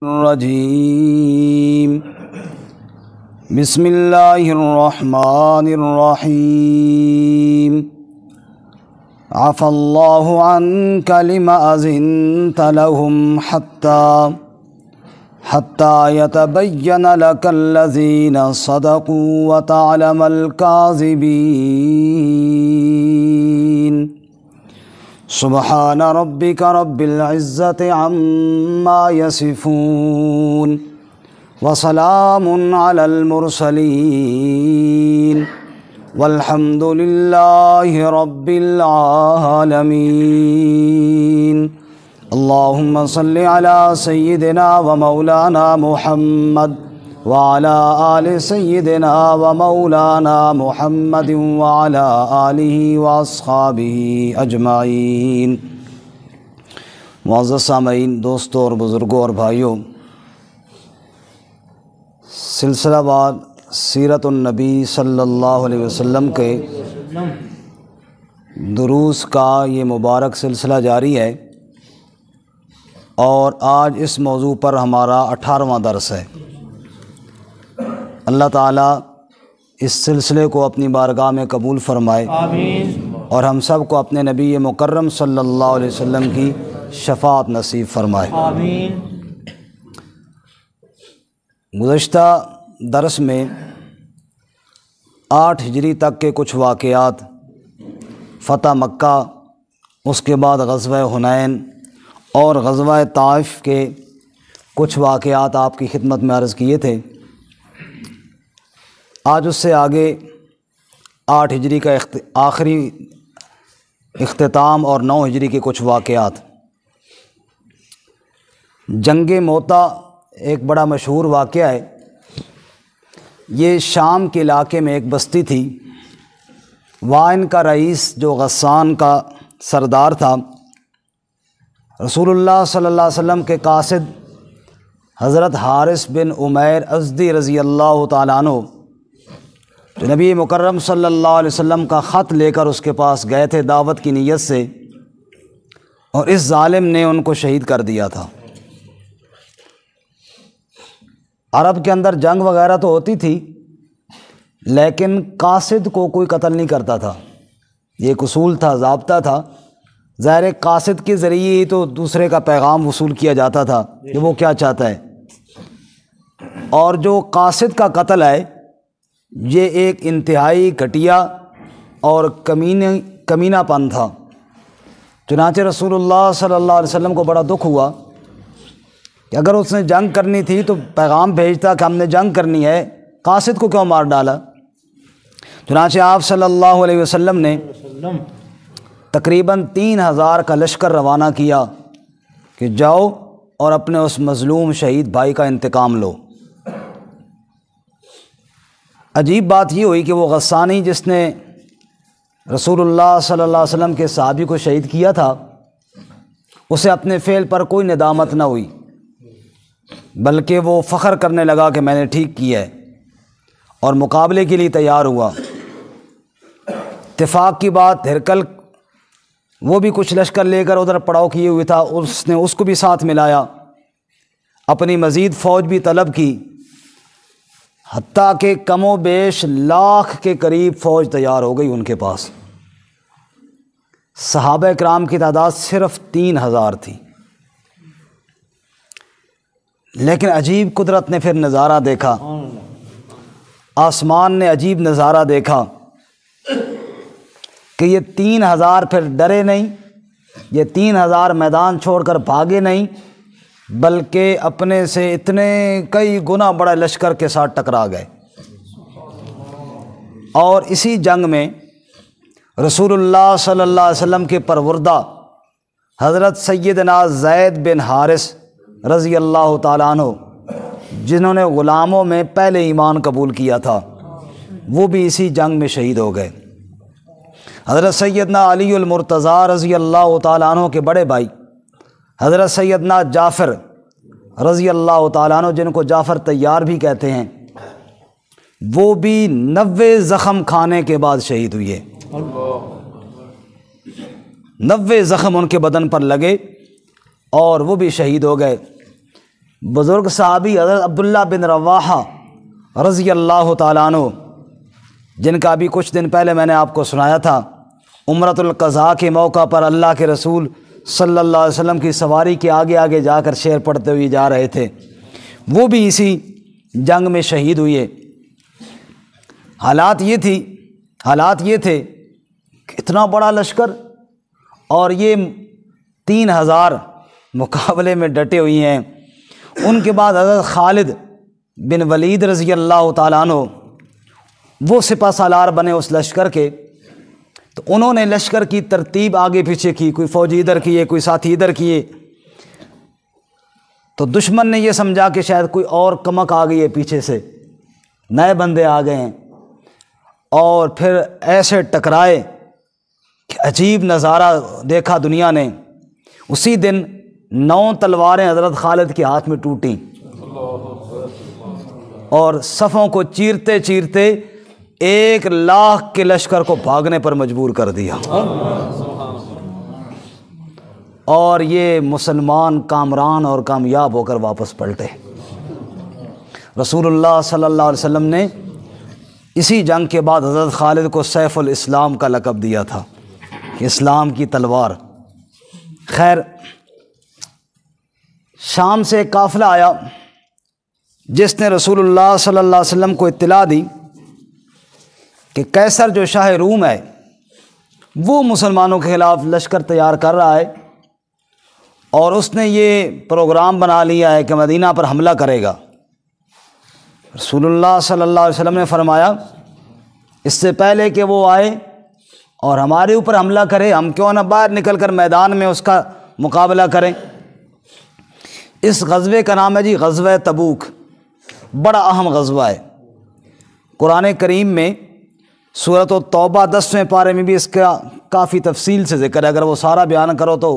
الرجیم بسم اللہ الرحمن الرحیم عفا اللہ عنک لما أذنت لهم حتى يتبين لك الذين صدقوا وتعلم الكاذبين سبحان ربك رب العزة عما يصفون وسلام على المرسلين والحمد لله رب العالمين اللهم صل على سيدنا ومولانا محمد وعلى آل سيدنا ومولانا محمد وعلى آله وأصحابه أجمعين۔ معزز سامعین، دوستوں اور بزرگوں اور بھائیوں، سلسلہ وار سیرت النبی صلی اللہ علیہ وسلم کے دروس کا یہ مبارک سلسلہ جاری ہے، اور آج اس موضوع پر ہمارا 18واں درس ہے۔ اللہ تعالیٰ اس سلسلے کو اپنی بارگاہ میں قبول فرمائے، آمین، اور ہم سب کو اپنے نبی مکرم صلی اللہ علیہ وسلم کی شفاعت نصیب فرمائے، آمین۔ گزشتہ درس میں 8 ہجری تک کے کچھ واقعات، فتح مکہ، اس کے بعد غزوہ حنین اور غزوہ طائف کے کچھ واقعات آپ کی خدمت میں عرض کیے تھے۔ آج اس سے آگے 8 ہجری کا آخری اختتام اور 9 ہجری کے کچھ واقعات۔ جنگ موتا ایک بڑا مشہور واقعہ ہے۔ یہ شام کے علاقے میں ایک بستی تھی، وہاں ان کا رئیس جو غسان کا سردار تھا، رسول اللہ صلی اللہ علیہ وسلم کے قاصد حضرت حارث بن عمیر ازدی رضی اللہ تعالیٰ عنہ، جو نبی مکرم صلی اللہ علیہ وسلم کا خط لے کر اس کے پاس گئے تھے دعوت کی نیت سے، اور اس ظالم نے ان کو شہید کر دیا تھا۔ عرب کے اندر جنگ وغیرہ تو ہوتی تھی، لیکن قاصد کو کوئی قتل نہیں کرتا تھا۔ یہ ایک اصول تھا، ضابطہ تھا۔ ظاہر قاصد کے ذریعے ہی تو دوسرے کا پیغام وصول کیا جاتا تھا کہ وہ کیا چاہتا ہے، اور جو قاصد کا قتل ہے یہ ایک انتہائی گھٹیا اور کمینہ پن تھا۔ چنانچہ رسول اللہ صلی اللہ علیہ وسلم کو بڑا دکھ ہوا کہ اگر اس نے جنگ کرنی تھی تو پیغام بھیجتا کہ ہم نے جنگ کرنی ہے، قاصد کو کیوں مار ڈالا؟ چنانچہ آپ صلی اللہ علیہ وسلم نے تقریباً 3000 کا لشکر روانہ کیا کہ جاؤ اور اپنے اس مظلوم شہید بھائی کا انتقام لو۔ عجیب بات یہ ہوئی کہ وہ غسانی جس نے رسول اللہ صلی اللہ علیہ وسلم کے صحابی کو شہید کیا تھا، اسے اپنے فعل پر کوئی ندامت نہ ہوئی، بلکہ وہ فخر کرنے لگا کہ میں نے ٹھیک کیا ہے، اور مقابلے کے لیے تیار ہوا۔ اتفاق کی بات، ہرقل وہ بھی کچھ لشکر لے کر ادھر پڑاؤ کیے ہوئے تھا، اس نے اس کو بھی ساتھ ملایا، اپنی مزید فوج بھی طلب کی، حتیٰ کہ کم و بیش 1,00,000 کے قریب فوج تیار ہو گئی ان کے پاس۔ صحابہ کرام کی تعداد صرف 3000 تھی۔ لیکن عجیب قدرت نے پھر نظارہ دیکھا، آسمان نے عجیب نظارہ دیکھا کہ یہ 3000 پھر ڈرے نہیں، یہ 3000 میدان چھوڑ کر بھاگے نہیں، بلکہ اپنے سے اتنے کئی گنا بڑا لشکر کے ساتھ ٹکرا گئے۔ اور اسی جنگ میں رسول اللہ صلی اللہ علیہ وسلم کے پروردہ حضرت سیدنا زید بن حارث رضی اللہ تعالیٰ عنہ، جنہوں نے غلاموں میں پہلے ایمان قبول کیا تھا، وہ بھی اسی جنگ میں شہید ہو گئے۔ حضرت سیدنا علی المرتضیٰ رضی اللہ تعالیٰ عنہ کے بڑے بھائی حضرت سیدنا جعفر رضی اللہ تعالیٰ عنہ، جن کو جعفر طیار بھی کہتے ہیں، وہ بھی 90 زخم کھانے کے بعد شہید ہوئے۔ 90 زخم ان کے بدن پر لگے اور وہ بھی شہید ہو گئے۔ بزرگ صحابی حضرت عبداللہ بن رواحہ رضی اللہ تعالیٰ عنہ، جن کا ابھی کچھ دن پہلے میں نے آپ کو سنایا تھا، عمرۃ القضاء کے موقع پر اللہ کے رسول صلی اللہ علیہ وسلم کی سواری کے آگے آگے جا کر شعر پڑھتے ہوئے جا رہے تھے، وہ بھی اسی جنگ میں شہید ہوئے۔ حالات یہ تھے کہ اتنا بڑا لشکر اور یہ 3000 مقابلے میں ڈٹے ہوئی ہیں۔ ان کے بعد حضرت خالد بن ولید رضی اللہ تعالیٰ عنہ وہ سپہ سالار بنے اس لشکر کے، تو انہوں نے لشکر کی ترتیب آگے پیچھے کی، کوئی فوجی ادھر کیے، کوئی ساتھی ادھر کیے، تو دشمن نے یہ سمجھا کہ شاید کوئی اور کمک آ گئی ہے، پیچھے سے نئے بندے آ گئے ہیں، اور پھر ایسے ٹکرائے کہ عجیب نظارہ دیکھا دنیا نے۔ اسی دن 9 تلواریں حضرت خالد کے ہاتھ میں ٹوٹیں اور صفوں کو چیرتے چیرتے 1,00,000 کے لشکر کو بھاگنے پر مجبور کر دیا، اور یہ مسلمان کامران اور کامیاب ہو کر واپس پلٹے۔ رسول اللہ صلی اللہ علیہ وسلم نے اسی جنگ کے بعد حضرت خالد کو سیف الاسلام کا لقب دیا تھا کہ اسلام کی تلوار۔ خیر، شام سے ایک قافلہ آیا جس نے رسول اللہ صلی اللہ علیہ وسلم کو اطلاع دی کہ قیصر جو شاہ روم ہے وہ مسلمانوں کے خلاف لشکر تیار کر رہا ہے، اور اس نے یہ پروگرام بنا لیا ہے کہ مدینہ پر حملہ کرے گا۔ رسول اللہ صلی اللہ علیہ وسلم نے فرمایا اس سے پہلے کہ وہ آئے اور ہمارے اوپر حملہ کرے، ہم کیوں نہ باہر نکل کر میدان میں اس کا مقابلہ کریں۔ اس غزوے کا نام ہے جی غزوہ تبوک، بڑا اہم غزوہ ہے۔ قرآن کریم میں سورۃ التوبہ 10ویں پارے میں بھی اس کا کافی تفصیل سے ذکر ہے، اگر وہ سارا بیان کرو تو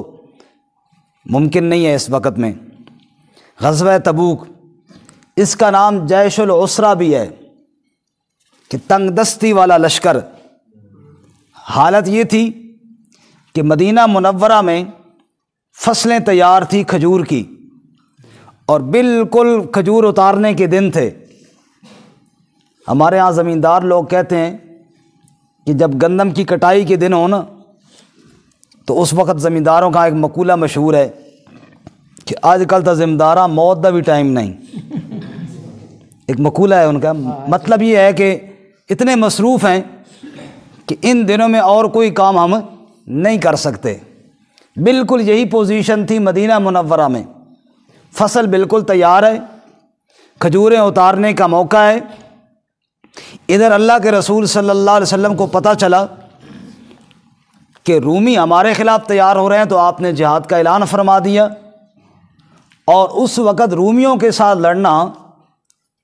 ممکن نہیں ہے اس وقت میں۔ غزوہ تبوک، اس کا نام جیش العسرہ بھی ہے کہ تنگ دستی والا لشکر۔ حالت یہ تھی کہ مدینہ منورہ میں فصلیں تیار تھی کھجور کی، اور بالکل کھجور اتارنے کے دن تھے۔ ہمارے ہاں زمیندار لوگ کہتے ہیں کہ جب گندم کی کٹائی کے دن ہو نا، تو اس وقت زمینداروں کا ایک مقولہ مشہور ہے کہ آج کل تو زمیندارہ موت دا بھی ٹائم نہیں۔ ایک مقولہ ہے ان کا، مطلب یہ ہے کہ اتنے مصروف ہیں کہ ان دنوں میں اور کوئی کام ہم نہیں کر سکتے۔ بالکل یہی پوزیشن تھی مدینہ منورہ میں، فصل بالکل تیار ہے، کھجوریں اتارنے کا موقع ہے۔ ادھر اللہ کے رسول صلی اللہ علیہ وسلم کو پتہ چلا کہ رومی ہمارے خلاف تیار ہو رہے ہیں، تو آپ نے جہاد کا اعلان فرما دیا۔ اور اس وقت رومیوں کے ساتھ لڑنا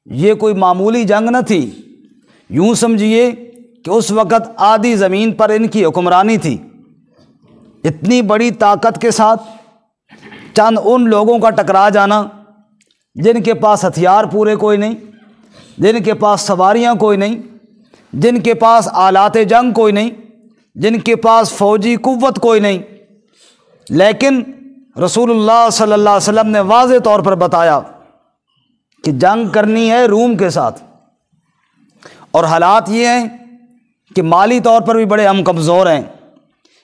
یہ کوئی معمولی جنگ نہ تھی، یوں سمجھیے کہ اس وقت آدھی زمین پر ان کی حکمرانی تھی۔ اتنی بڑی طاقت کے ساتھ چند ان لوگوں کا ٹکرا جانا جن کے پاس ہتھیار پورے کوئی نہیں، جن کے پاس سواریاں کوئی نہیں، جن کے پاس آلات جنگ کوئی نہیں، جن کے پاس فوجی قوت کوئی نہیں، لیکن رسول اللہ صلی اللہ علیہ وسلم نے واضح طور پر بتایا کہ جنگ کرنی ہے روم کے ساتھ۔ اور حالات یہ ہیں کہ مالی طور پر بھی بڑے ہم کمزور ہیں۔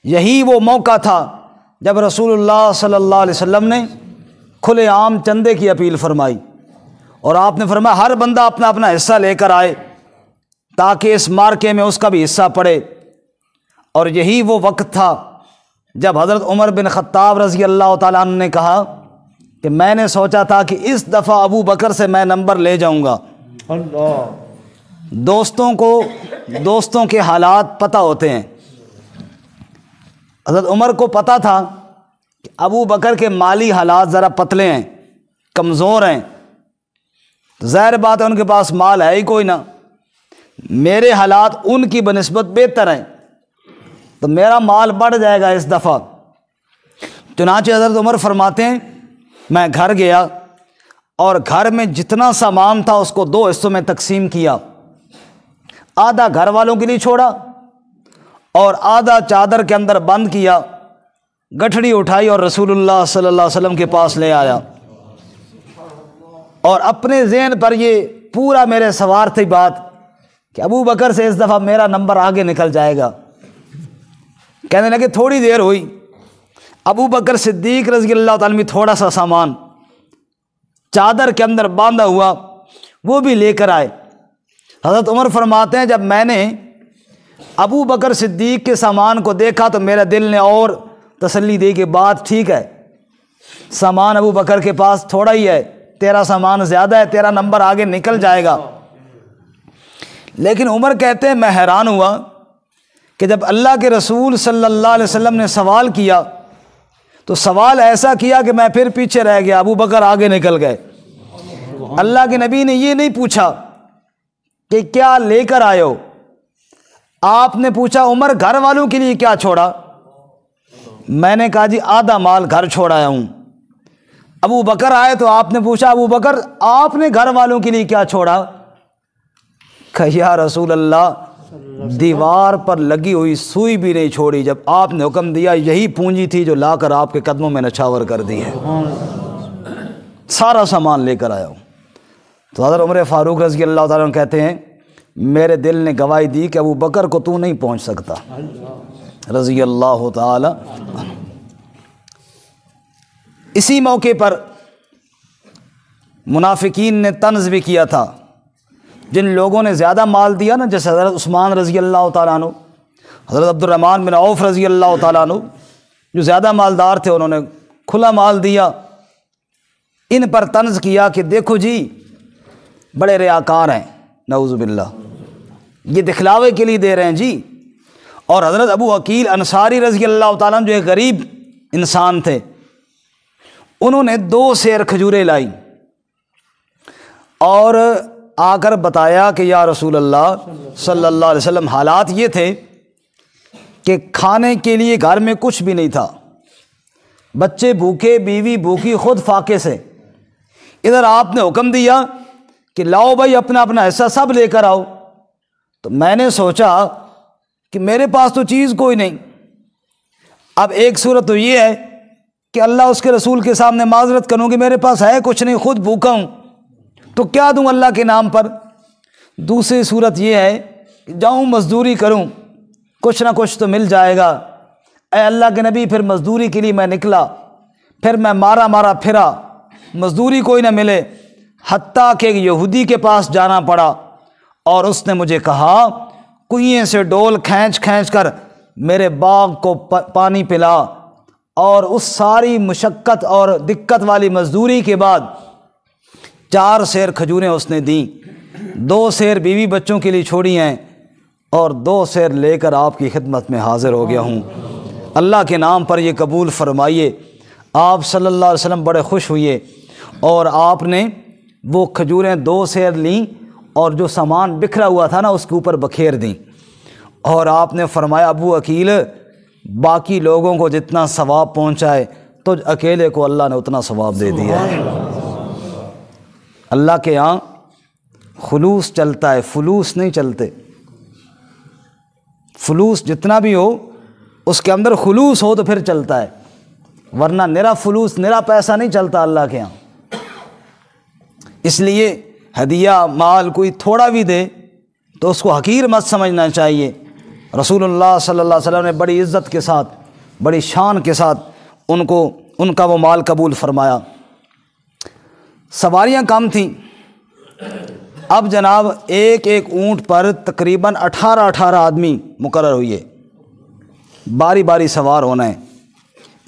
یہی وہ موقع تھا جب رسول اللہ صلی اللہ علیہ وسلم نے کھلے عام چندے کی اپیل فرمائی، اور آپ نے فرمایا ہر بندہ اپنا اپنا حصہ لے کر آئے تاکہ اس مارکے میں اس کا بھی حصہ پڑے۔ اور یہی وہ وقت تھا جب حضرت عمر بن خطاب رضی اللہ تعالیٰ عنہ نے کہا کہ میں نے سوچا تھا کہ اس دفعہ ابو بکر سے میں نمبر لے جاؤں گا۔ دوستوں کو دوستوں کے حالات پتہ ہوتے ہیں۔ حضرت عمر کو پتہ تھا کہ ابو بکر کے مالی حالات ذرا پتلے ہیں، کمزور ہیں، ظاہر بات ہے ان کے پاس مال ہے ہی کوئی نہ، میرے حالات ان کی بنسبت بہتر ہیں تو میرا مال بڑھ جائے گا اس دفعہ۔ چنانچہ حضرت عمر فرماتے ہیں میں گھر گیا اور گھر میں جتنا سامان تھا اس کو 2 حصوں میں تقسیم کیا، آدھا گھر والوں کے لیے چھوڑا اور آدھا چادر کے اندر بند کیا، گٹھڑی اٹھائی اور رسول اللہ صلی اللہ علیہ وسلم کے پاس لے آیا۔ اور اپنے ذہن پر یہ پورا میرے سوار تھی بات کہ ابو بکر سے اس دفعہ میرا نمبر آگے نکل جائے گا۔ کہنے لگے تھوڑی دیر ہوئی، ابو بکر صدیق رضی اللہ تعالیٰ عنہ تھوڑا سا سامان چادر کے اندر باندھا ہوا وہ بھی لے کر آئے۔ حضرت عمر فرماتے ہیں جب میں نے ابو بکر صدیق کے سامان کو دیکھا تو میرے دل نے اور تسلی دی کہ بات ٹھیک ہے، سامان ابو بکر کے پاس تھوڑا ہی ہے، تیرا سامان زیادہ ہے، تیرا نمبر آگے نکل جائے گا۔ لیکن عمر کہتے ہیں میں حیران ہوا کہ جب اللہ کے رسول صلی اللہ علیہ وسلم نے سوال کیا تو سوال ایسا کیا کہ میں پھر پیچھے رہ گیا، ابو بکر آگے نکل گئے۔ اللہ کے نبی نے یہ نہیں پوچھا کہ کیا لے کر آئے ہو، آپ نے پوچھا عمر گھر والوں کے لیے کیا چھوڑا؟ میں نے کہا جی آدھا مال گھر چھوڑ آیا ہوں۔ ابو بکر آئے تو آپ نے پوچھا ابو بکر آپ نے گھر والوں کے لیے کیا چھوڑا؟ کہ یا رسول اللہ دیوار پر لگی ہوئی سوئی بھی نہیں چھوڑی، جب آپ نے حکم دیا یہی پونجی تھی جو لا کر آپ کے قدموں میں نچھاور کر دی ہے، سارا سامان لے کر آیا ہوں۔ تو حضرت عمر فاروق رضی اللہ تعالیٰ عنہ کہتے ہیں میرے دل نے گواہی دی کہ ابو بکر کو تو نہیں پہنچ سکتا رضی اللہ تعالی۔ اسی موقع پر منافقین نے طنز بھی کیا تھا، جن لوگوں نے زیادہ مال دیا نا، جیسے حضرت عثمان رضی اللہ تعالیٰ عنہ، حضرت عبد الرحمن بن عوف رضی اللہ تعالیٰ عنہ، جو زیادہ مالدار تھے انہوں نے کھلا مال دیا، ان پر طنز کیا کہ دیکھو جی بڑے ریاکار ہیں، نعوذ باللہ، یہ دکھلاوے کے لیے دے رہے ہیں جی۔ اور حضرت ابو عقیل انصاری رضی اللہ تعالیٰ عنہ جو ایک غریب انسان تھے، انہوں نے 2 سیر کھجوریں لائی اور آ کر بتایا کہ یا رسول اللہ صلی اللہ علیہ وسلم حالات یہ تھے کہ کھانے کے لیے گھر میں کچھ بھی نہیں تھا، بچے بھوکے، بیوی بھوکی، خود فاقے سے، ادھر آپ نے حکم دیا کہ لاؤ بھائی اپنا اپنا حصہ سب لے کر آؤ۔ تو میں نے سوچا کہ میرے پاس تو چیز کوئی نہیں، اب ایک صورت تو یہ ہے کہ اللہ اس کے رسول کے سامنے معذرت کروں کہ میرے پاس ہے کچھ نہیں، خود بھوکا ہوں، تو کیا دوں اللہ کے نام پر؟ دوسری صورت یہ ہے کہ جاؤں مزدوری کروں، کچھ نہ کچھ تو مل جائے گا۔ اے اللہ کے نبی پھر مزدوری کے لیے میں نکلا، پھر میں مارا پھرا، مزدوری کوئی نہ ملے، حتیٰ کہ یہودی کے پاس جانا پڑا اور اس نے مجھے کہا کنویں سے ڈول کھینچ کر میرے باغ کو پانی پلا، اور اس ساری مشقت اور دقت والی مزدوری کے بعد 4 سیر کھجوریں اس نے دیں، 2 سیر بیوی بچوں کے لیے چھوڑی ہیں اور 2 سیر لے کر آپ کی خدمت میں حاضر ہو گیا ہوں، اللہ کے نام پر یہ قبول فرمائیے۔ آپ صلی اللہ علیہ وسلم بڑے خوش ہوئے اور آپ نے وہ کھجوریں 2 سیر لیں اور جو سامان بکھرا ہوا تھا نا اس کے اوپر بکھیر دیں، اور آپ نے فرمایا ابو عقیل باقی لوگوں کو جتنا ثواب پہنچائے تجھ اکیلے کو اللہ نے اتنا ثواب دے دیا ہے۔ اللہ کے یہاں خلوص چلتا ہے، فلوس نہیں چلتے۔ فلوس جتنا بھی ہو اس کے اندر خلوص ہو تو پھر چلتا ہے، ورنہ نرا فلوس نرا پیسہ نہیں چلتا اللہ کے یہاں۔ اس لیے ہدیہ مال کوئی تھوڑا بھی دے تو اس کو حقیر مت سمجھنا چاہیے۔ رسول اللہ صلی اللہ علیہ وسلم نے بڑی عزت کے ساتھ، بڑی شان کے ساتھ ان کا وہ مال قبول فرمایا۔ سواریاں کم تھیں، اب جناب ایک اونٹ پر تقریباً 18 آدمی مقرر ہوئے، باری باری سوار ہونا ہے۔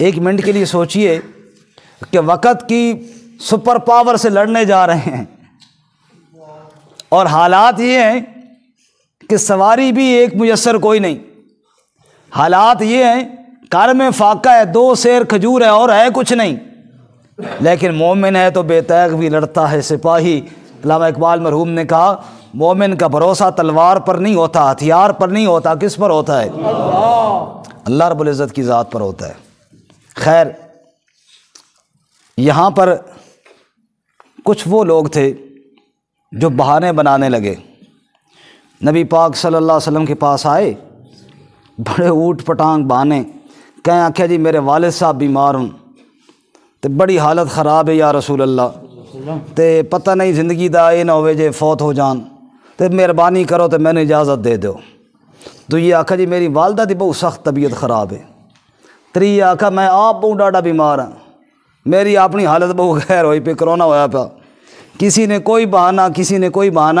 1 منٹ کے لیے سوچئے کہ وقت کی سپر پاور سے لڑنے جا رہے ہیں، اور حالات یہ ہیں کہ سواری بھی ایک میسر کوئی نہیں، حالات یہ ہیں گھر میں فاقہ ہے، 2 سیر کھجور ہے اور ہے کچھ نہیں، لیکن مومن ہے تو بے تیغ بھی لڑتا ہے سپاہی۔ علامہ اقبال مرحوم نے کہا مومن کا بھروسہ تلوار پر نہیں ہوتا، ہتھیار پر نہیں ہوتا، کس پر ہوتا ہے؟ اللہ رب العزت کی ذات پر ہوتا ہے۔ خیر، یہاں پر کچھ وہ لوگ تھے جو بہانے بنانے لگے، نبی پاک صلی اللہ علیہ وسلم کے پاس آئے، بڑے اوٹ پٹانگ بہانے، کہیں آخیا جی میرے والد صاحب بیمار ہوں تو بڑی حالت خراب ہے یا رسول اللہ، تے پتہ نہیں زندگی دا یہ نہ ہوئے جے فوت ہو جان تے مہربانی کرو تے میں نے اجازت دے دو۔ تو یہ آکھا جی میری والدہ دی بہت سخت طبیعت خراب ہے۔ تری آکھا میں آپ بہت ڈاڈا بیمار ہاں، میری اپنی حالت بہت خیر ہوئی پہ، کرونا ہوا پا، کسی نے کوئی بہانہ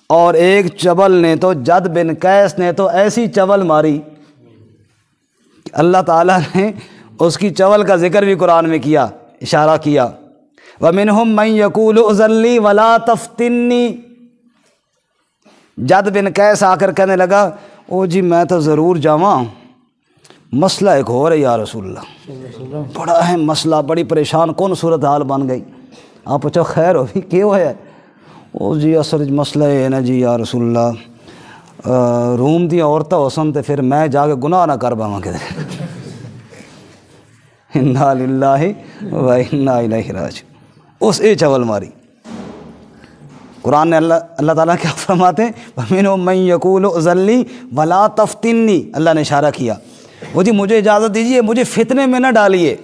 اور ایک چول نے تو جد بن قیس نے تو ایسی چول ماری، اللہ تعالیٰ نے اس کی چول کا ذکر بھی قرآن میں کیا، اشارہ کیا، وَمِنْهُمْ مَنْ يَقُولُ اُذَن لِّي وَلَا تَفْتِنِّي۔ جد بن قیس آ کر کہنے لگا او جی میں تو ضرور جاواں، مسئلہ ایک ہو رہا ہے یا رسول اللہ، بڑا اہم مسئلہ، بڑی پریشان کون صورتحال بن گئی۔ آپ پوچھو خیر ہو بھی کیوں ہے؟ او جی اصل مسئلہ ہے نا جی یا رسول اللہ، روم دی عورتیں ہوسن تے پھر میں جا کے گناہ نہ کر پاواں کدے۔ انا للہ و انا الیہ راجعون۔ اس اے چول ماری۔ قرآن نے اللہ تعالیٰ کیا فرماتے ہیں؟ وَمِنْهُمْ مَنْ يَقُولُ اُذَن لِّي وَلَا تَفْتِنِّي۔ اللہ نے اشارہ کیا، وہ جی مجھے اجازت دیجیے، مجھے فتنے میں نہ ڈالیے،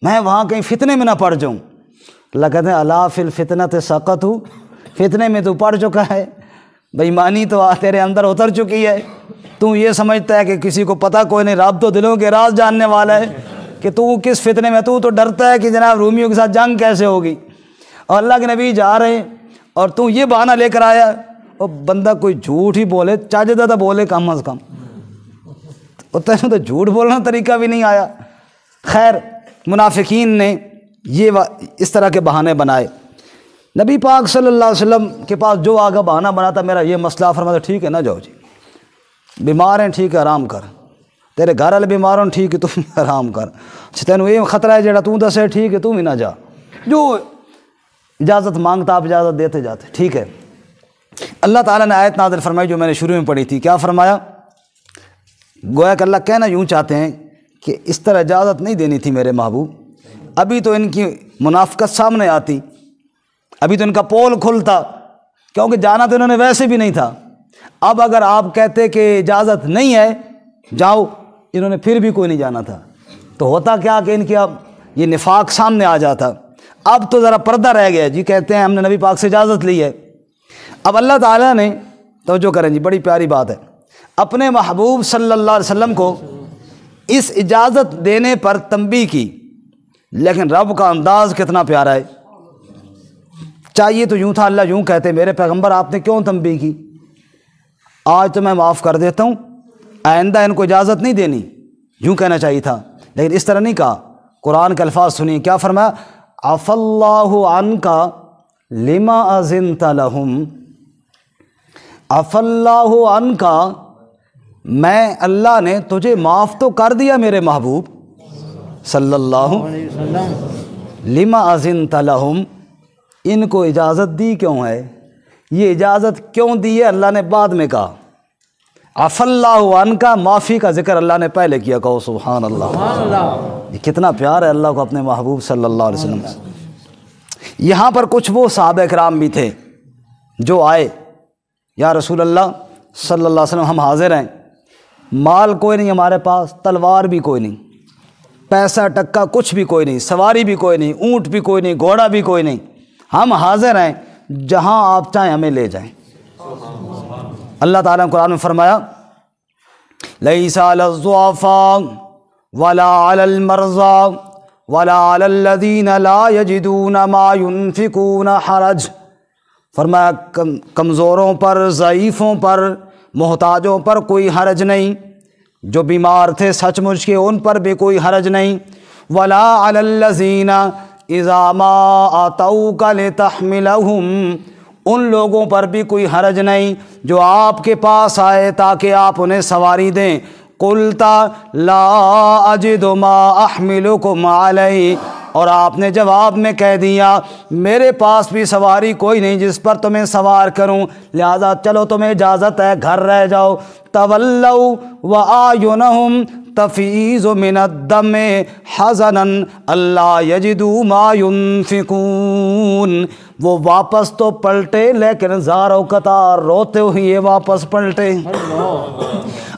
میں وہاں کہیں فتنے میں نہ پڑ جاؤں۔ اللہ کہتے ہیں الا فی الفتنۃ سقطوا، فتنے میں تو پڑ چکا ہے، بے ایمانی تو تیرے اندر اتر چکی ہے، تو یہ سمجھتا ہے کہ کسی کو پتہ کوئی نہیں، رب تو دلوں کے راز جاننے والا ہے کہ تو کس فتنے میں، تو ڈرتا ہے کہ جناب رومیوں کے ساتھ جنگ کیسے ہوگی، اور اللہ کے نبی جا رہے ہیں اور تو یہ بہانہ لے کر آیا۔ اور بندہ کوئی جھوٹ ہی بولے، چاجدہ تو بولے کم از کم، تینوں تو جھوٹ بولنا طریقہ بھی نہیں آیا۔ خیر منافقین نے یہ اس طرح کے بہانے بنائے۔ نبی پاک صلی اللہ علیہ وسلم کے پاس جو آگا بہانہ بناتا میرا یہ مسئلہ، فرماتا ٹھیک ہے نہ جاؤ جی، بیمار ہیں ٹھیک ہے آرام کر، تیرے گھر والے بیمار ہوں ٹھیک ہے تم آرام کر، تینوں یہ خطرہ ہے جڑا تو دسے ٹھیک ہے تم ہی نہ جا، جو اجازت مانگتا آپ اجازت دیتے جاتے، ٹھیک ہے۔ اللہ تعالیٰ نے آیت نازل فرمائی جو میں نے شروع میں پڑھی تھی، کیا فرمایا؟ گویا کہ اللہ کہنا یوں چاہتے ہیں کہ اس طرح اجازت نہیں دینی تھی میرے محبوب، ابھی تو ان کی منافقت سامنے آتی، ابھی تو ان کا پول کھلتا، کیونکہ جانا تو انہوں نے ویسے بھی نہیں تھا۔ اب اگر آپ کہتے کہ اجازت نہیں ہے جاؤ، انہوں نے پھر بھی کوئی نہیں جانا تھا، تو ہوتا کیا کہ ان کی اب یہ نفاق سامنے آ جاتا۔ اب تو ذرا پردہ رہ گیا جی، کہتے ہیں ہم نے نبی پاک سے اجازت لی ہے۔ اب اللہ تعالیٰ نے توجہ کریں جی، بڑی پیاری بات ہے، اپنے محبوب صلی اللہ علیہ وسلم کو اس اجازت دینے پر تنبیہ کی، لیکن رب کا انداز کتنا پیارا ہے۔ چاہیے تو یوں تھا، اللہ یوں کہتے میرے پیغمبر آپ نے کیوں تنبیہ کی، آج تو میں معاف کر دیتا ہوں، آئندہ ان کو اجازت نہیں دینی، یوں کہنا چاہیے تھا، لیکن اس طرح نہیں کہا۔ قرآن کے الفاظ سنیے، کیا فرمایا؟ عفا اللہ عنک لما اذنت لہم، عفا اللہ عنک، میں اللہ نے تجھے معاف تو کر دیا میرے محبوب صلی اللہ علیہ وسلم، لما اذنت لہم، ان کو اجازت دی کیوں ہے؟ یہ اجازت کیوں دی ہے اللہ نے بعد میں کہا۔ عفا اللہ عنک، معافی کا ذکر اللہ نے پہلے کیا، کہو سبحان اللہ۔ یہ کتنا پیار ہے اللہ کو اپنے محبوب صلی اللہ علیہ وسلم۔ یہاں پر کچھ وہ صحابہ کرام بھی تھے جو آئے، یا رسول اللہ صلی اللہ علیہ وسلم ہم حاضر ہیں، مال کوئی نہیں ہمارے پاس، تلوار بھی کوئی نہیں، پیسہ ٹکا کچھ بھی کوئی نہیں، سواری بھی کوئی نہیں، اونٹ بھی کوئی نہیں، گھوڑا بھی کوئی نہیں، ہم حاضر ہیں، جہاں آپ چاہیں ہمیں لے جائیں۔ اللہ تعالیٰ نے قرآن میں فرمایا لیس علی الضعفاء ولا علی المرضى ولا علی الذین لا یجدون ما ينفقون حرج، فرمایا کمزوروں پر، ضعیفوں پر، محتاجوں پر کوئی حرج نہیں، جو بیمار تھے سچ مچ کے ان پر بھی کوئی حرج نہیں، ولا علی الذین اذا ما آتوک لتحملہم، ان لوگوں پر بھی کوئی حرج نہیں جو آپ کے پاس آئے تاکہ آپ انہیں سواری دیں، قلت لا اجد ما احملکم علیہ، اور آپ نے جواب میں کہہ دیا میرے پاس بھی سواری کوئی نہیں جس پر تمہیں سوار کروں، لہذا چلو تمہیں اجازت ہے گھر رہ جاؤ۔ تولوا وأعینہم تفیض من الدم حزنا الا یجدوا ما ينفقون، وہ واپس تو پلٹے لیکن زار و قطار روتے ہوئے واپس پلٹے۔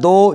2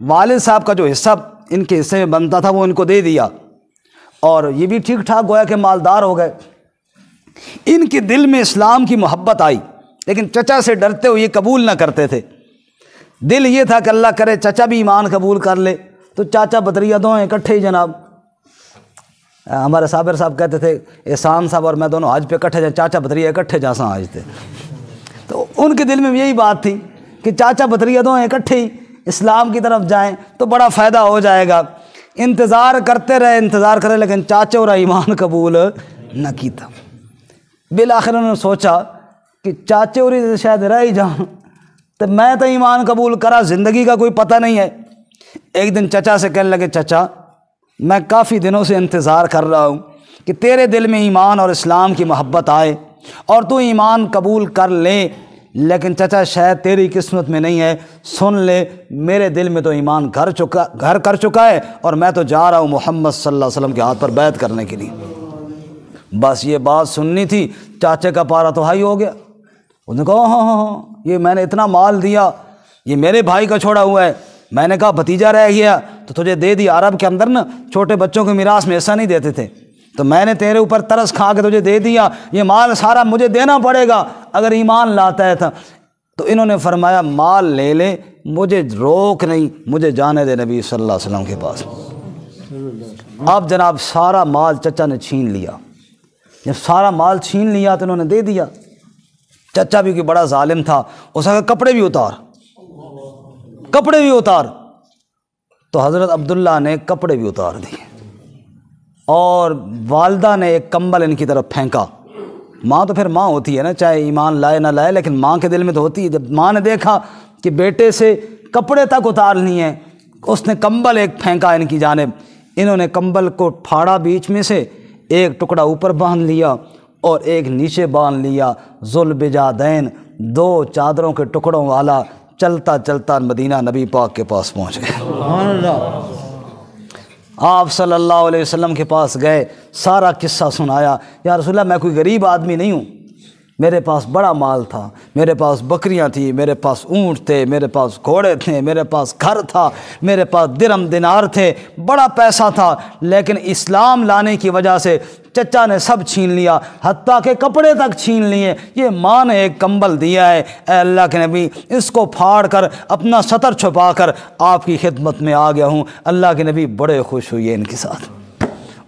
والد صاحب کا جو حصہ ان کے حصے میں بنتا تھا وہ ان کو دے دیا، اور یہ بھی ٹھیک ٹھاک گویا کہ مالدار ہو گئے۔ ان کے دل میں اسلام کی محبت آئی، لیکن چچا سے ڈرتے ہوئے یہ قبول نہ کرتے تھے۔ دل یہ تھا کہ اللہ کرے چچا بھی ایمان قبول کر لے، تو چاچا بھتیجا دونوں اکٹھے ہی جناب۔ ہمارے صابر صاحب کہتے تھے احسان صاحب اور میں دونوں حج پہ اکٹھے جائیں، چاچا بھتیجا اکٹھے جاساں حج تھے۔ تو ان کے دل میں یہی بات تھی کہ چاچا بھتیجا دونوں اکٹھے ہی اسلام کی طرف جائیں تو بڑا فائدہ ہو جائے گا۔ انتظار کرتے رہے لیکن چاچے اور ایمان قبول نہ کیتا۔ بالآخر انہوں نے سوچا کہ چاچے اور شاید رہ ہی جاؤں، تو میں تو ایمان قبول کرا، زندگی کا کوئی پتہ نہیں ہے۔ ایک دن چچا سے کہنے لگے چچا میں کافی دنوں سے انتظار کر رہا ہوں کہ تیرے دل میں ایمان اور اسلام کی محبت آئے اور تو ایمان قبول کر لے، لیکن چچا شاید تیری قسمت میں نہیں ہے، سن لے میرے دل میں تو ایمان گھر کر چکا ہے، اور میں تو جا رہا ہوں محمد صلی اللہ علیہ وسلم کے ہاتھ پر بیعت کرنے کے لیے۔ بس یہ بات سننی تھی، چاچے کا پارا تو ہائی ہو گیا۔ انہوں نے کہا ہاں یہ میں نے اتنا مال دیا، یہ میرے بھائی کا چھوڑا ہوا ہے۔ میں نے کہا بھتیجا رہ گیا تو تجھے دے دیا۔ عرب کے اندر نا چھوٹے بچوں کو میراث میں ایسا نہیں دیتے تھے، تو میں نے تیرے اوپر ترس کھا کے تجھے دے دیا، یہ مال سارا مجھے دینا پڑے گا اگر ایمان لاتا ہے تو انہوں نے فرمایا مال لے لے، مجھے روک نہیں، مجھے جانے دے نبی صلی اللہ علیہ وسلم کے پاس۔ اب جناب سارا مال چچا نے چھین لیا۔ جب سارا مال چھین لیا تو انہوں نے دے دیا۔ چچا بھی کوئی بڑا ظالم تھا، اس نے کہا کپڑے بھی اتار۔ تو حضرت عبداللہ نے کپڑے بھی اتار دیے، اور والدہ نے ایک کمبل ان کی طرف پھینکا۔ ماں تو پھر ماں ہوتی ہے نا، چاہے ایمان لائے نہ لائے، لیکن ماں کے دل میں تو ہوتی ہے۔ جب ماں نے دیکھا کہ بیٹے سے کپڑے تک اتارنی ہے، اس نے کمبل ایک پھینکا ان کی جانب۔ انہوں نے کمبل کو پھاڑا بیچ میں سے، ایک ٹکڑا اوپر باندھ لیا اور ایک نیچے باندھ لیا۔ ذوالبجادین، 2 چادروں کے ٹکڑوں والا چلتا چلتا مدینہ نبی پاک کے پاس پہنچ گئے۔ سبحان اللہ۔ آپ صلی اللہ علیہ وسلم کے پاس گئے، سارا قصہ سنایا۔ یا رسول اللہ میں کوئی غریب آدمی نہیں ہوں، میرے پاس بڑا مال تھا، میرے پاس بکریاں تھیں، میرے پاس اونٹ تھے، میرے پاس گھوڑے تھے، میرے پاس گھر تھا، میرے پاس درہم دینار تھے، بڑا پیسہ تھا، لیکن اسلام لانے کی وجہ سے چچا نے سب چھین لیا، حتیٰ کہ کپڑے تک چھین لیے۔ یہ ماں نے ایک کمبل دیا ہے، اے اللہ کے نبی اس کو پھاڑ کر اپنا سطر چھپا کر آپ کی خدمت میں آ گیا ہوں۔ اللہ کے نبی بڑے خوش ہوئے ان کے ساتھ،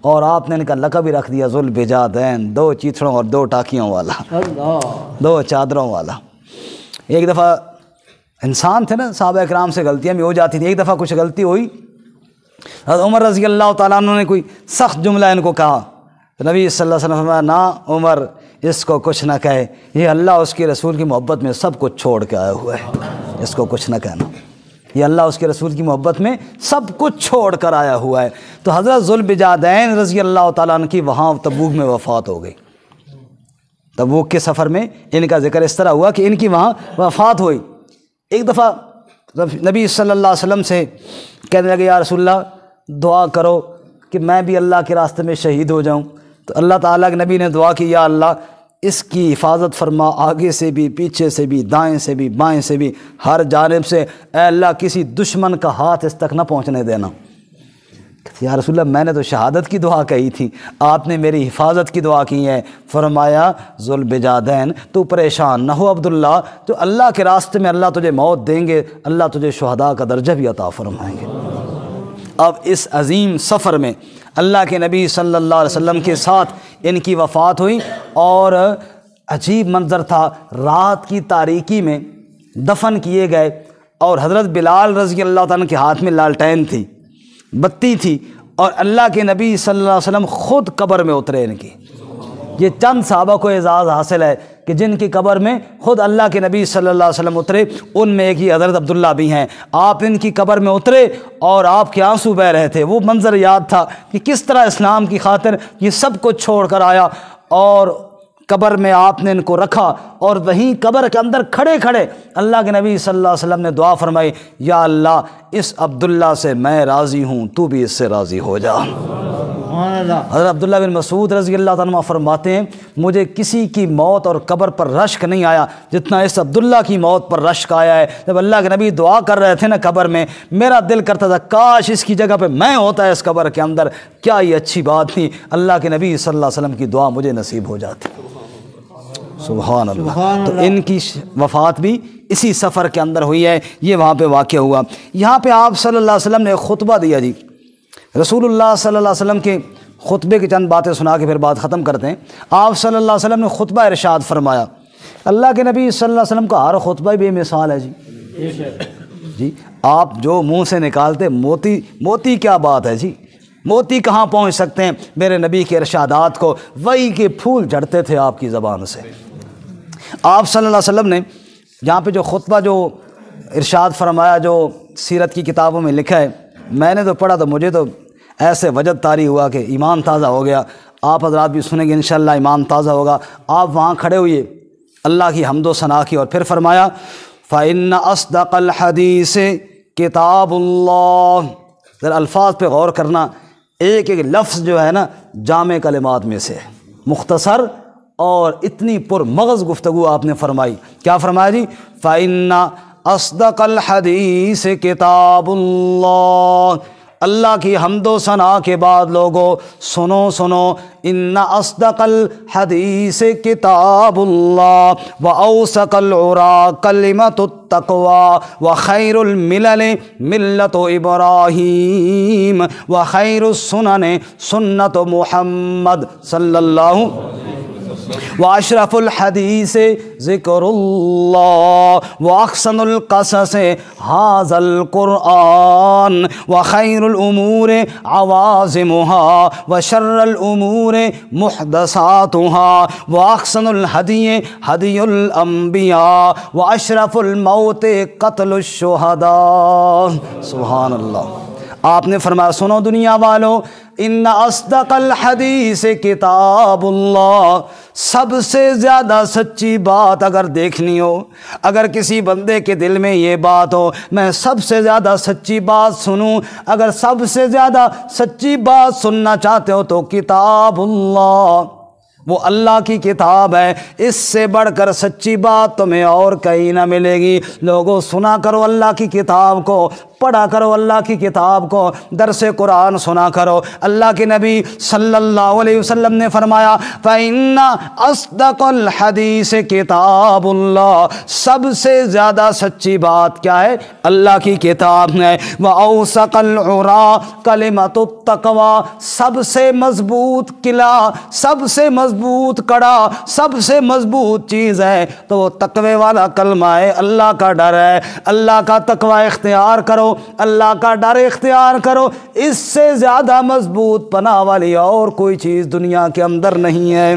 اور آپ نے ان کا لقب بھی رکھ دیا ذوالبجادین، 2 چیتڑوں اور 2 ٹاکیوں والا، 2 چادروں والا۔ ایک دفعہ انسان تھے نا، صحابہ کرام سے غلطیاں بھی ہو جاتی تھیں۔ ایک دفعہ کچھ غلطی ہوئی، حضرت عمر رضی اللہ تعالیٰ عنہ نے کوئی سخت جملہ ان کو کہا، تو نبی صلی اللہ علیہ وسلم فرمایا نہ عمر اس کو کچھ نہ کہے، یہ اللہ اس کے رسول کی محبت میں سب کچھ چھوڑ کے آیا ہوا ہے، اس کو کچھ نہ کہنا، یہ اللہ اس کے رسول کی محبت میں سب کچھ چھوڑ کر آیا ہوا ہے۔ تو حضرت ذوالبجادین رضی اللہ تعالیٰ عنہ کی وہاں تبوک میں وفات ہو گئی۔ تبوک کے سفر میں ان کا ذکر اس طرح ہوا کہ ان کی وہاں وفات ہوئی۔ ایک دفعہ نبی صلی اللہ علیہ وسلم سے کہنے لگے یا رسول اللہ دعا کرو کہ میں بھی اللہ کے راستے میں شہید ہو جاؤں۔ تو اللہ تعالیٰ کے نبی نے دعا کی یا اللہ اس کی حفاظت فرما، آگے سے بھی، پیچھے سے بھی، دائیں سے بھی، بائیں سے بھی، ہر جانب سے، اے اللہ کسی دشمن کا ہاتھ اس تک نہ پہنچنے دینا۔ یا رسول اللہ میں نے تو شہادت کی دعا کہی تھی، آپ نے میری حفاظت کی دعا کی ہے۔ فرمایا ذوالبجادین تو پریشان نہ ہو عبداللہ، تو اللہ کے راستے میں اللہ تجھے موت دیں گے، اللہ تجھے شہداء کا درجہ بھی عطا فرمائیں گے۔ اب اس عظیم سفر میں اللہ کے نبی صلی اللہ علیہ وسلم کے ساتھ ان کی وفات ہوئی، اور عجیب منظر تھا، رات کی تاریکی میں دفن کیے گئے، اور حضرت بلال رضی اللہ تعالیٰ کے ہاتھ میں لالٹین تھی، بتی تھی، اور اللہ کے نبی صلی اللہ علیہ وسلم خود قبر میں اترے ان کی۔ یہ چند صحابہ کو اعزاز حاصل ہے کہ جن کی قبر میں خود اللہ کے نبی صلی اللہ علیہ وسلم اترے، ان میں ایک یہ حضرت عبداللہ بھی ہیں۔ آپ ان کی قبر میں اترے اور آپ کے آنسو بہہ رہے تھے۔ وہ منظر یاد تھا کہ کس طرح اسلام کی خاطر یہ سب کچھ چھوڑ کر آیا، اور قبر میں آپ نے ان کو رکھا، اور وہیں قبر کے اندر کھڑے کھڑے اللہ کے نبی صلی اللہ علیہ وسلم نے دعا فرمائی یا اللہ اس عبداللہ سے میں راضی ہوں، تو بھی اس سے راضی ہو جا۔ حضرت عبداللہ بن مسعود رضی اللہ تعالیٰ عنہ فرماتے ہیں مجھے کسی کی موت اور قبر پر رشک نہیں آیا جتنا اس عبداللہ کی موت پر رشک آیا ہے۔ جب اللہ کے نبی دعا کر رہے تھے نا قبر میں، میرا دل کرتا تھا کاش اس کی جگہ پہ میں ہوتا ہے اس قبر کے اندر، کیا یہ اچھی بات تھی، اللہ کے نبی صلی اللہ علیہ وسلم کی دعا مجھے نصیب ہو جاتی۔ سبحان اللہ۔ تو ان کی وفات بھی اسی سفر کے اندر ہوئی ہے، یہ وہاں پہ واقع ہوا۔ یہاں پہ آپ صلی اللہ علیہ وسلم نے ایک خطبہ دیا جی، رسول اللہ صلی اللہ علیہ وسلم کے خطبے کی چند باتیں سنا کے پھر بات ختم کرتے ہیں۔ آپ صلی اللہ علیہ وسلم نے خطبہ ارشاد فرمایا، اللہ کے نبی صلی اللہ علیہ وسلم کا ہر خطبہ بے مثال ہے جی۔ آپ جو منہ سے نکالتے موتی کیا بات ہے جی، موتی کہاں پہنچ سکتے ہیں میرے نبی کے ارشادات کو، وہی کے پھول جھڑتے تھے آپ کی زبان سے۔ آپ صلی اللہ علیہ وسلم نے جہاں پہ جو خطبہ جو ارشاد فرمایا، جو سیرت کی کتابوں میں لکھا ہے، میں نے تو پڑھا تو مجھے تو ایسے وجد طاری ہوا کہ ایمان تازہ ہو گیا۔ آپ حضرات بھی سنیں گے انشاءاللہ ایمان تازہ ہوگا۔ آپ وہاں کھڑے ہوئے اللہ کی حمد و ثنا کی، اور پھر فرمایا فَإِنَّ أَصْدَقَ الْحَدِيثِ کتاب اللہ۔ ذرا الفاظ پہ غور کرنا، ایک ایک لفظ جو ہے نا جامع کلمات میں سے مختصر اور اتنی پر مغز گفتگو آپ نے فرمائی۔ کیا فرمایا جی؟ فَإِنَّ أَصْدَقَ الْحَدِيثِ کتاب اللہ۔ اللہ کی حمد و ثنا کے بعد لوگوں سنو ان اصدق الحدیث کتاب اللہ واوثق العرا کلمۃ التقوی وخیر الملل ملت ابراہیم وخیر السنن سنت محمد صلی اللہ واشرف الحدیث ذکر اللہ واحسن القصص ھذا القرآن وخیر الامور عوازمها وشر الامور محدثاتها واحسن الہدی ہدی الانبیاء واشرف الموت قتل الشہداء۔ سبحان اللہ۔ آپ نے فرمایا سنو دنیا والو، ان اصدق الحدیث کتاب اللہ، سب سے زیادہ سچی بات اگر دیکھنی ہو، اگر کسی بندے کے دل میں یہ بات ہو میں سب سے زیادہ سچی بات سنوں، اگر سب سے زیادہ سچی بات سننا چاہتے ہو تو کتاب اللہ، وہ اللہ کی کتاب ہے، اس سے بڑھ کر سچی بات تمہیں اور کہیں نہ ملے گی۔ لوگوں سنا کرو اللہ کی کتاب کو، پڑھا کرو اللہ کی کتاب کو، درس قرآن سنا کرو۔ اللہ کے نبی صلی اللہ علیہ وسلم نے فرمایا فَإِنَّ أَصْدَقَ الْحَدِيثِ کتاب اللہ، سب سے زیادہ سچی بات کیا ہے؟ اللہ کی کتاب ہے۔ وَأَوْثَقَ الْعُرَا کلمۃ التقوی، سب سے مضبوط قلعہ، سب سے مضبوط کڑا، سب سے مضبوط چیز ہے تو وہ تقوی والا کلمہ ہے، اللہ کا ڈر ہے۔ اللہ کا تقوی اختیار کرو، اللہ کا ڈر اختیار کرو، اس سے زیادہ مضبوط پناہ والی اور کوئی چیز دنیا کے اندر نہیں ہے۔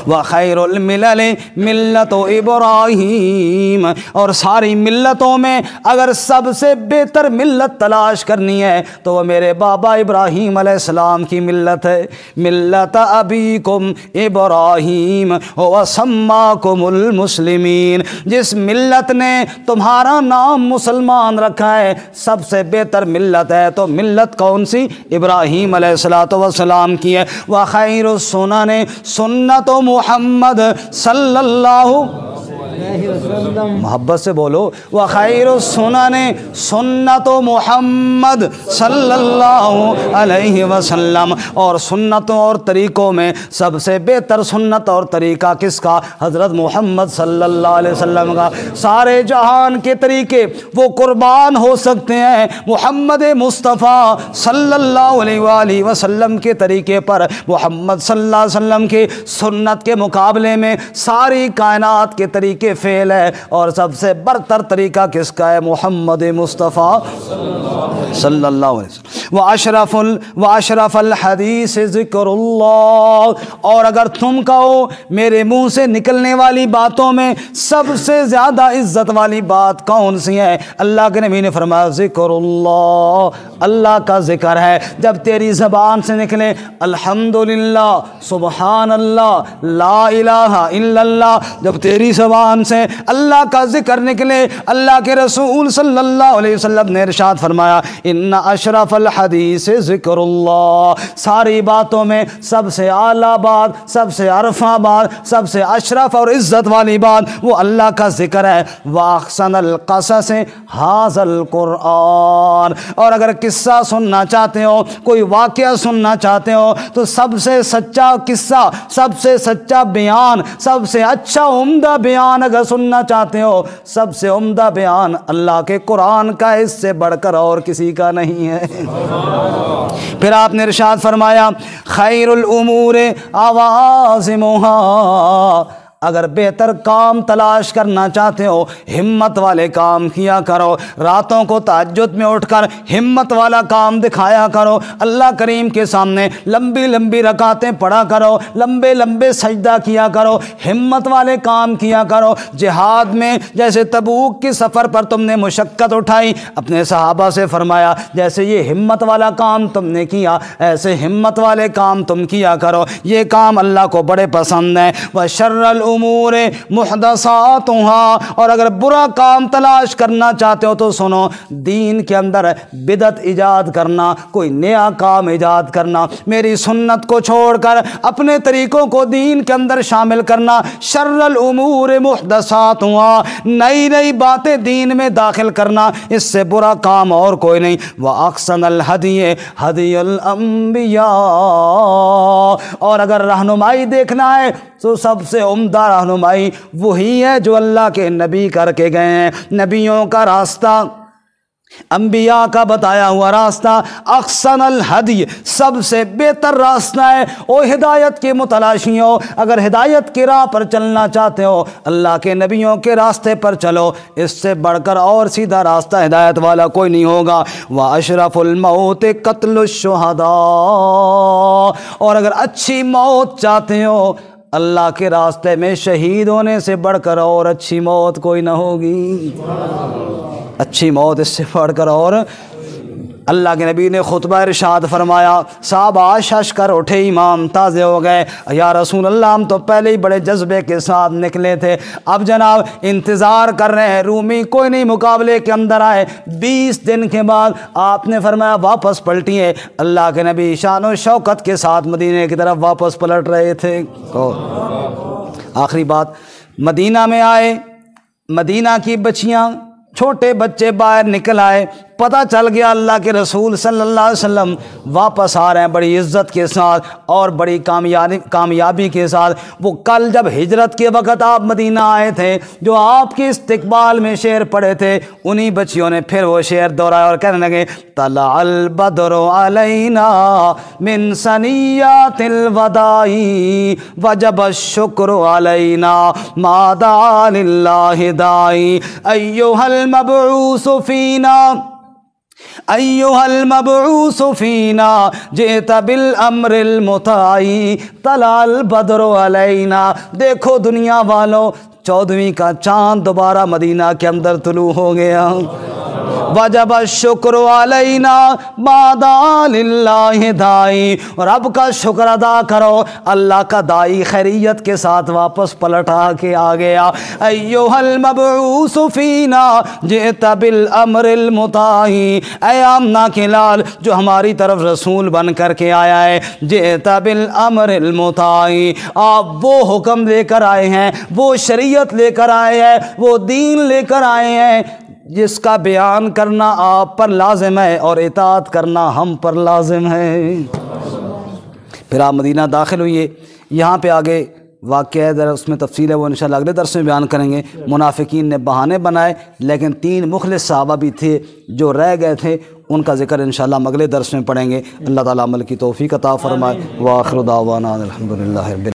وخیر الملل ملت ابراہیم، اور ساری ملتوں میں اگر سب سے بہتر ملت تلاش کرنی ہے تو وہ میرے بابا ابراہیم علیہ السلام کی ملت ہے۔ ملت ابیکم ابراہیم وسماکم المسلمین، جس ملت نے تمہارا نام مسلمان رکھا ہے سب سے بہتر ملت ہے، تو ملت کون سی؟ ابراہیم علیہ السلام کی ہے۔ وخیر السنن سنت محمد صلی اللہ محبت سے بولو، وخیر السنن سنت محمد صلی اللہ علیہ وسلم، اور سنتوں اور طریقوں میں سب سے بہتر سنت اور طریقہ کس کا؟ حضرت محمد صلی اللہ علیہ وسلم کا۔ سارے جہان کے طریقے وہ قربان ہو سکتے ہیں محمد مصطفیٰ صلی اللہ علیہ وآلہ وسلم کے طریقے پر، محمد صلی اللہ علیہ وسلم کے سنت کے مقابلے میں ساری کائنات کے طریقے فیل ہے، اور سب سے برتر طریقہ کس کا ہے؟ محمد مصطفیٰ صلی اللہ علیہ وسلم۔ واشرف الحدیث ذکر اللہ، اور اگر تم کہو میرے منہ سے نکلنے والی باتوں میں سب سے زیادہ عزت والی بات کون سی ہے؟ اللہ کے نبی نے فرمایا ذکر اللہ، اللہ کا ذکر ہے۔ جب تیری زبان سے نکلے الحمدللہ، سبحان اللہ، لا الہ الا اللہ، جب تیری زبان زبان سے اللہ کا ذکر نکلے۔ اللہ کے رسول صلی اللہ علیہ وسلم نے ارشاد فرمایا ان اشرف الحدیث ذکر اللہ، ساری باتوں میں سب سے اعلیٰ بات، سب سے عرفہ بات، سب سے اشرف اور عزت والی بات وہ اللہ کا ذکر ہے۔ واحسن القصص ھذا القرآن، اور اگر قصہ سننا چاہتے ہو، کوئی واقعہ سننا چاہتے ہو تو سب سے سچا قصہ، سب سے سچا بیان، سب سے اچھا عمدہ بیان اگر سننا چاہتے ہو، سب سے عمدہ بیان اللہ کے قرآن کا، اس سے بڑھ کر اور کسی کا نہیں ہے۔ پھر آپ نے ارشاد فرمایا خیر الامور عوازمھا، اگر بہتر کام تلاش کرنا چاہتے ہو ہمت والے کام کیا کرو، راتوں کو تہجد میں اٹھ کر ہمت والا کام دکھایا کرو، اللہ کریم کے سامنے لمبی لمبی رکعتیں پڑھا کرو، لمبے لمبے سجدہ کیا کرو، ہمت والے کام کیا کرو۔ جہاد میں جیسے تبوک کے سفر پر تم نے مشقت اٹھائی، اپنے صحابہ سے فرمایا جیسے یہ ہمت والا کام تم نے کیا ایسے ہمت والے کام تم کیا کرو، یہ کام اللہ کو بڑے پسند ہیں۔ وَشَرَّ الْأُمُورِ مُحْدَثَاتُهَا، اور اگر برا کام تلاش کرنا چاہتے ہو تو سنو، دین کے اندر بدعت ایجاد کرنا، کوئی نیا کام ایجاد کرنا، میری سنت کو چھوڑ کر اپنے طریقوں کو دین کے اندر شامل کرنا، شر الامور محدثاتها، نئی نئی باتیں دین میں داخل کرنا، اس سے برا کام اور کوئی نہیں۔ وَأَحْسَنَ الْهَدْيِ هَدْيُ الْأَنْبِيَاءِ، اور اگر رہنمائی دیکھنا ہے تو سب سے عمدہ رہنمائی وہی ہے جو اللہ کے نبی کر کے گئے ہیں، نبیوں کا راستہ، انبیاء کا بتایا ہوا راستہ۔ احسن الہدی، سب سے بہتر راستہ ہے۔ او ہدایت کے متلاشیوں، اگر ہدایت کی راہ پر چلنا چاہتے ہو اللہ کے نبیوں کے راستے پر چلو، اس سے بڑھ کر اور سیدھا راستہ ہدایت والا کوئی نہیں ہوگا۔ وَأَشْرَفُ الْمَوْتِ قَتْلُ الشُّهَدَاءِ، اور اگر اچھی موت چاہتے ہو اللہ کے راستے میں شہید ہونے سے بڑھ کر اور اچھی موت کوئی نہ ہوگی، اچھی موت اس سے بڑھ کر اور۔ اللہ کے نبی نے خطبہ ارشاد فرمایا، صاحب آش کر اٹھے، ایمان تازے ہو گئے، یا رسول اللہ ہم تو پہلے ہی بڑے جذبے کے ساتھ نکلے تھے، اب جناب انتظار کر رہے ہیں، رومی کوئی نہیں مقابلے کے اندر آئے۔ 20 دن کے بعد آپ نے فرمایا واپس پلٹیے۔ اللہ کے نبی شان و شوکت کے ساتھ مدینے کی طرف واپس پلٹ رہے تھے۔ آخری بات، مدینہ میں آئے، مدینہ کی بچیاں، چھوٹے بچے باہر نکل آئے، پتہ چل گیا اللہ کے رسول صلی اللہ علیہ وسلم واپس آ رہے ہیں بڑی عزت کے ساتھ اور بڑی کامیابی کے ساتھ۔ وہ کل جب ہجرت کے وقت آپ مدینہ آئے تھے، جو آپ کے استقبال میں شعر پڑھے تھے، انہی بچیوں نے پھر وہ شعر دہرایا اور کہنے لگے طلع البدر علینا من ثنیات الوداع وجب الشکر علینا ما دعا للہ داعی ایھا المبعوث فینا ایھا المبعوث فینا جئت بالامر المطاع طلع البدر علینا۔ دیکھو دنیا والوں، 14ویں کا چاند دوبارہ مدینہ کے اندر طلوع ہو گیا۔ وجب الشکر علینا ما دعا للہ داعی، اور اب کا شکر ادا کرو، اللہ کا داعی خیریت کے ساتھ واپس پلٹا کے آ گیا۔ ایھا المبعوث فینا جئت بالامر المطاع، اے آمنہ کے لال جو ہماری طرف رسول بن کر کے آیا ہے، جئت بالامر المطاع، آپ وہ حکم لے کر آئے ہیں، وہ شریعت لے کر آئے ہیں، وہ دین لے کر آئے ہیں جس کا بیان کرنا آپ پر لازم ہے اور اطاعت کرنا ہم پر لازم ہے۔ پھر آپ مدینہ داخل ہوئیے، یہاں پہ آگے واقعہ ہے، ذرا اس میں تفصیل ہے، وہ انشاءاللہ اگلے درس میں بیان کریں گے۔ منافقین نے بہانے بنائے، لیکن 3 مخلص صحابہ بھی تھے جو رہ گئے تھے، ان کا ذکر انشاءاللہ ہم اگلے درس میں پڑھیں گے۔ اللہ تعالیٰ عمل کی توفیق عطا فرمائے۔ وآخر دعوانا الحمدللہ رب